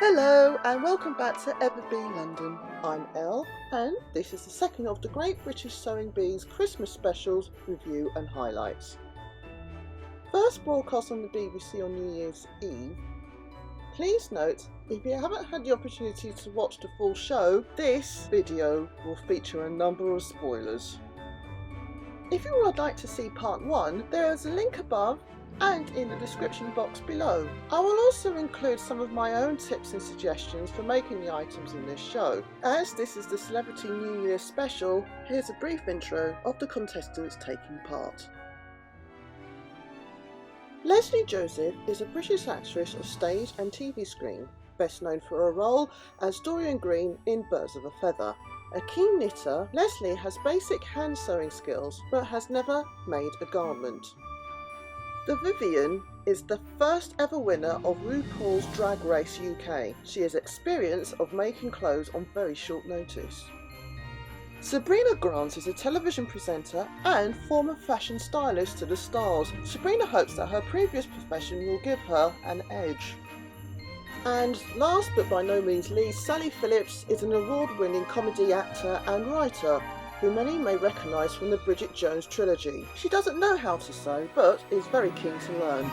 Hello and welcome back to EVERBEE London. I'm Elle and this is the second of the Great British Sewing Bee's Christmas specials review and highlights. First broadcast on the BBC on New Year's Eve. Please note, if you haven't had the opportunity to watch the full show, this video will feature a number of spoilers. If you would like to see part 1, there is a link above and in the description box below. I will also include some of my own tips and suggestions for making the items in this show. As this is the Celebrity New Year special, here's a brief intro of the contestants taking part. Leslie Joseph is a British actress of stage and TV screen, best known for her role as Dorian Green in Birds of a Feather. A keen knitter, Leslie has basic hand sewing skills but has never made a garment. The Vivienne is the first ever winner of RuPaul's Drag Race UK. She has experience of making clothes on very short notice. Sabrina Grant is a television presenter and former fashion stylist to the stars. Sabrina hopes that her previous profession will give her an edge. And last but by no means least, Sally Phillips is an award-winning comedy actor and writer, who many may recognise from the Bridget Jones trilogy. She doesn't know how to sew, but is very keen to learn.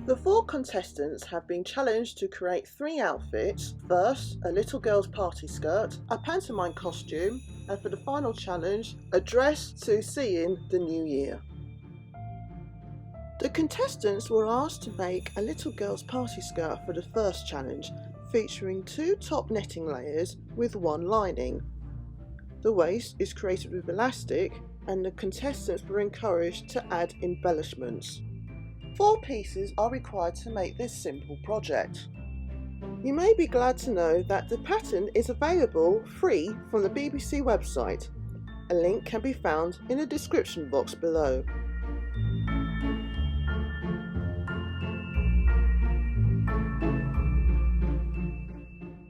The 4 contestants have been challenged to create 3 outfits. First, a little girl's party skirt, a pantomime costume, and for the final challenge, a dress to see in the new year. The contestants were asked to make a little girl's party skirt for the first challenge, featuring 2 top netting layers with 1 lining. The waist is created with elastic and the contestants were encouraged to add embellishments. 4 pieces are required to make this simple project. You may be glad to know that the pattern is available free from the BBC website. A link can be found in the description box below.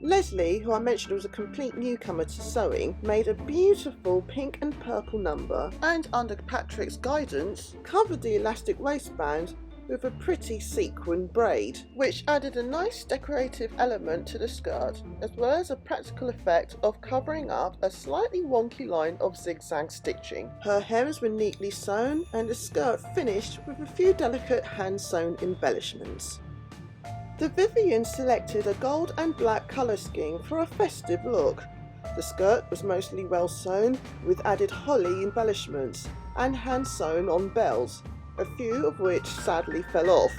Leslie, who I mentioned was a complete newcomer to sewing, made a beautiful pink and purple number and, under Patrick's guidance, covered the elastic waistband with a pretty sequin braid, which added a nice decorative element to the skirt, as well as a practical effect of covering up a slightly wonky line of zigzag stitching. Her hems were neatly sewn and the skirt finished with a few delicate hand-sewn embellishments. The Vivienne selected a gold and black colour scheme for a festive look. The skirt was mostly well sewn with added holly embellishments and hand sewn on bells, a few of which sadly fell off.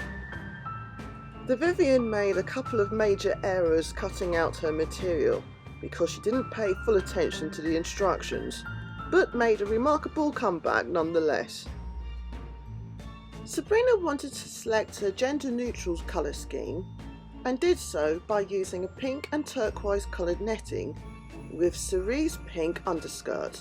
The Vivienne made a couple of major errors cutting out her material because she didn't pay full attention to the instructions, but made a remarkable comeback nonetheless. Sabrina wanted to select a gender-neutral colour scheme and did so by using a pink and turquoise coloured netting with cerise pink underskirt.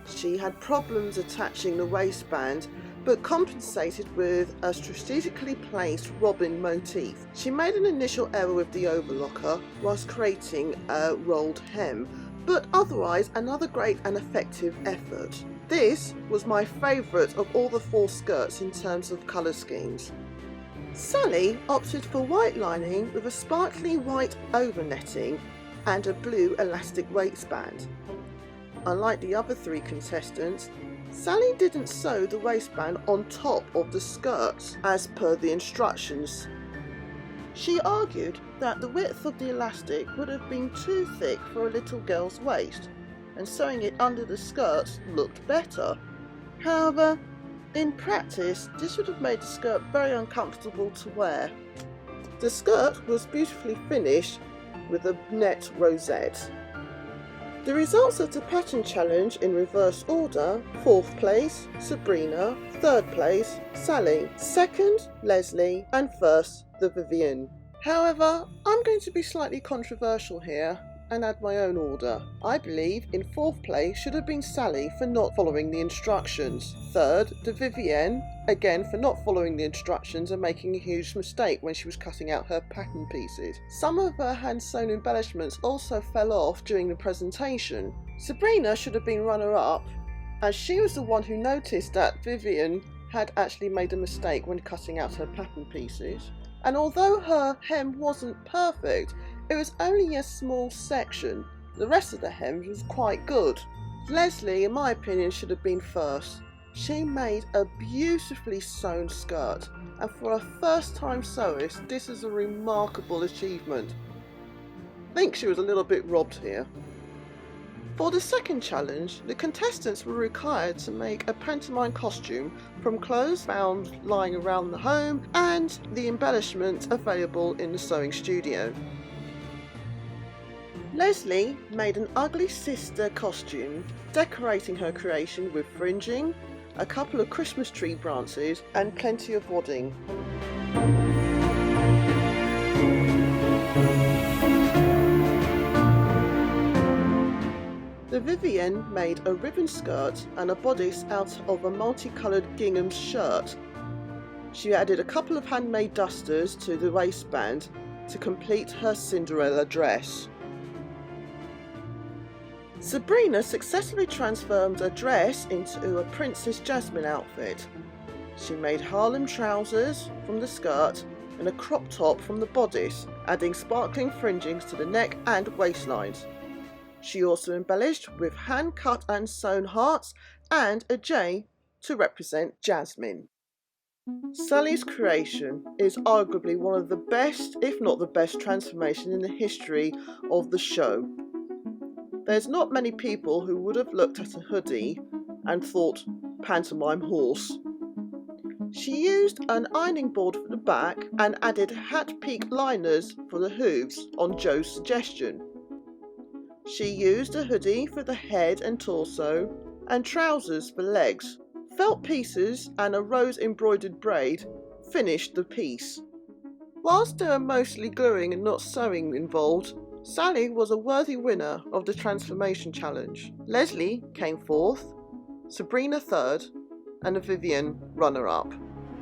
She had problems attaching the waistband but compensated with a strategically placed robin motif. She made an initial error with the overlocker whilst creating a rolled hem, but otherwise another great and effective effort. This was my favourite of all the 4 skirts in terms of colour schemes. Sally opted for white lining with a sparkly white over netting and a blue elastic waistband. Unlike the other 3 contestants, Sally didn't sew the waistband on top of the skirts as per the instructions. She argued that the width of the elastic would have been too thick for a little girl's waist, and sewing it under the skirts looked better. However, in practice, this would have made the skirt very uncomfortable to wear. The skirt was beautifully finished with a net rosette. The results of the pattern challenge in reverse order: 4th place, Sabrina; 3rd place, Sally; 2nd, Leslie; and 1st, the Vivienne. However, I'm going to be slightly controversial here and add my own order. I believe in 4th place should have been Sally for not following the instructions. 3rd, the Vivienne, again for not following the instructions and making a huge mistake when she was cutting out her pattern pieces. Some of her hand-sewn embellishments also fell off during the presentation. Sabrina should have been runner-up, as she was the one who noticed that Vivienne had actually made a mistake when cutting out her pattern pieces. and although her hem wasn't perfect, it was only a small section. The rest of the hem was quite good. Leslie, in my opinion, should have been first. She made a beautifully sewn skirt, and for a first-time sewist, this is a remarkable achievement. I think she was a little bit robbed here. For the second challenge, the contestants were required to make a pantomime costume from clothes found lying around the home and the embellishments available in the sewing studio. Leslie made an ugly sister costume, decorating her creation with fringing, a couple of Christmas tree branches and plenty of wadding. The Vivian made a ribbon skirt and a bodice out of a multicoloured gingham shirt. She added a couple of handmade dusters to the waistband to complete her Cinderella dress. Sabrina successfully transformed a dress into a Princess Jasmine outfit. She made Harlem trousers from the skirt and a crop top from the bodice, adding sparkling fringings to the neck and waistlines. She also embellished with hand-cut and sewn hearts and a J to represent Jasmine. Sally's creation is arguably one of the best, if not the best, transformation in the history of the show. There's not many people who would have looked at a hoodie and thought pantomime horse. She used an ironing board for the back and added hat peak liners for the hooves on Joe's suggestion. She used a hoodie for the head and torso and trousers for legs. Felt pieces and a rose embroidered braid finished the piece. Whilst there were mostly gluing and not sewing involved, Sally was a worthy winner of the transformation challenge. Leslie came fourth, Sabrina third, and Vivian runner-up.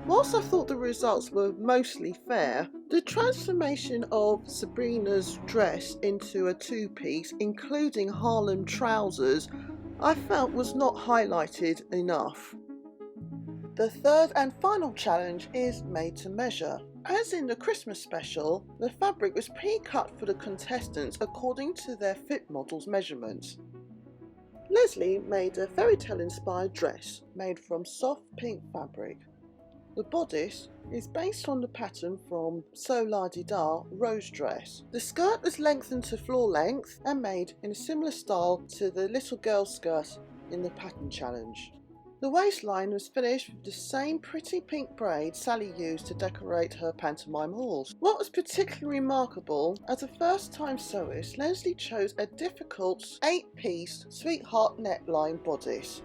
Whilst I thought the results were mostly fair, the transformation of Sabrina's dress into a two-piece, including Harlem trousers, I felt was not highlighted enough. The third and final challenge is made to measure. As in the Christmas special, the fabric was pre-cut for the contestants according to their fit model's measurements. Leslie made a fairy tale inspired dress made from soft pink fabric. The bodice is based on the pattern from So La Di Da Rose Dress. The skirt was lengthened to floor length and made in a similar style to the little girl skirt in the pattern challenge. The waistline was finished with the same pretty pink braid Sally used to decorate her pantomime horse. What was particularly remarkable, as a first-time sewist, Leslie chose a difficult 8-piece sweetheart neckline bodice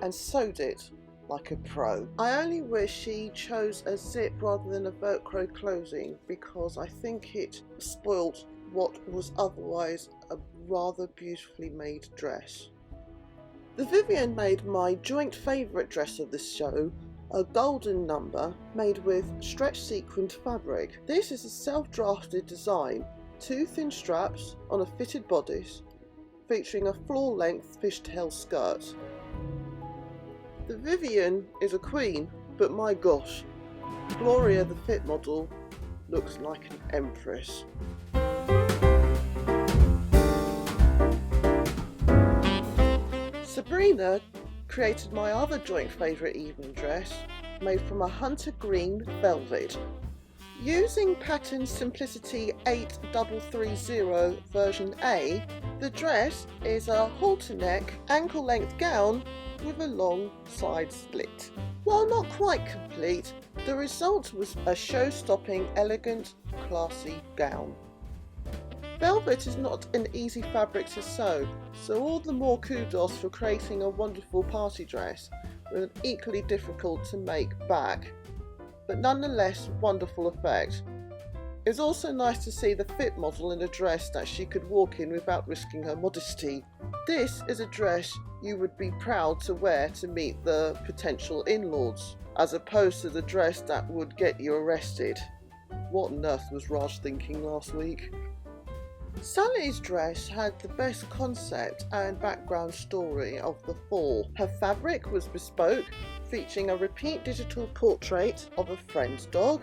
and sewed it like a pro. I only wish she chose a zip rather than a Velcro closing, because I think it spoilt what was otherwise a rather beautifully made dress. The Vivian made my joint favourite dress of this show, a golden number made with stretch sequined fabric. This is a self-drafted design, 2 thin straps on a fitted bodice, featuring a floor-length fishtail skirt. The Vivian is a queen, but my gosh, Gloria the fit model looks like an empress. Sabrina created my other joint favourite evening dress, made from a hunter green velvet. Using pattern Simplicity 8330 version A, the dress is a halter neck, ankle length gown with a long side split. While not quite complete, the result was a show-stopping, elegant, classy gown. Velvet is not an easy fabric to sew, so all the more kudos for creating a wonderful party dress with an equally difficult to make back, but nonetheless wonderful effect. It's also nice to see the fit model in a dress that she could walk in without risking her modesty. This is a dress you would be proud to wear to meet the potential in-laws, as opposed to the dress that would get you arrested. What on earth was Raj thinking last week? Sally's dress had the best concept and background story of the fall. Her fabric was bespoke, featuring a repeat digital portrait of a friend's dog,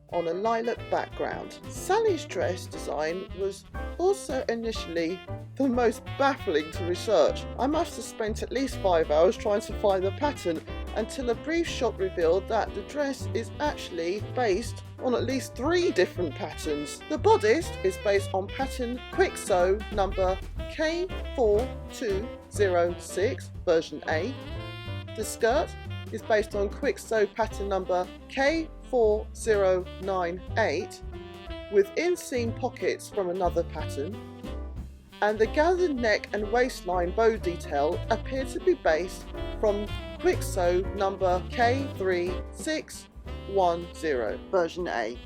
on a lilac background. Sally's dress design was also initially the most baffling to research. I must have spent at least 5 hours trying to find the pattern until a brief shot revealed that the dress is actually based on at least 3 different patterns. The bodice is based on pattern Quick Sew number K4206 version A. The skirt is based on Quick Sew pattern number K4098 with inseam pockets from another pattern, and the gathered neck and waistline bow detail appear to be based from Quick Sew number K3610 version A.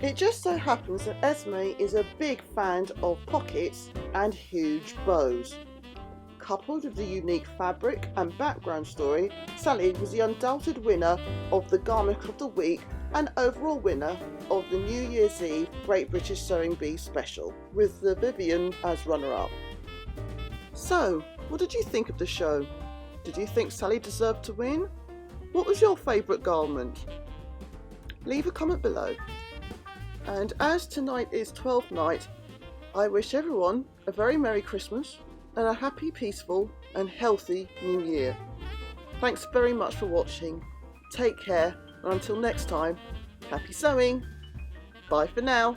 It just so happens that Esme is a big fan of pockets and huge bows. Coupled with the unique fabric and background story, Sally was the undoubted winner of the Garment of the Week and overall winner of the New Year's Eve Great British Sewing Bee special, with the Vivian as runner-up. So, what did you think of the show? Did you think Sally deserved to win? What was your favourite garment? Leave a comment below. And as tonight is 12th night, I wish everyone a very Merry Christmas and a happy, peaceful and healthy New Year. Thanks very much for watching. Take care, and until next time, happy sewing. Bye for now.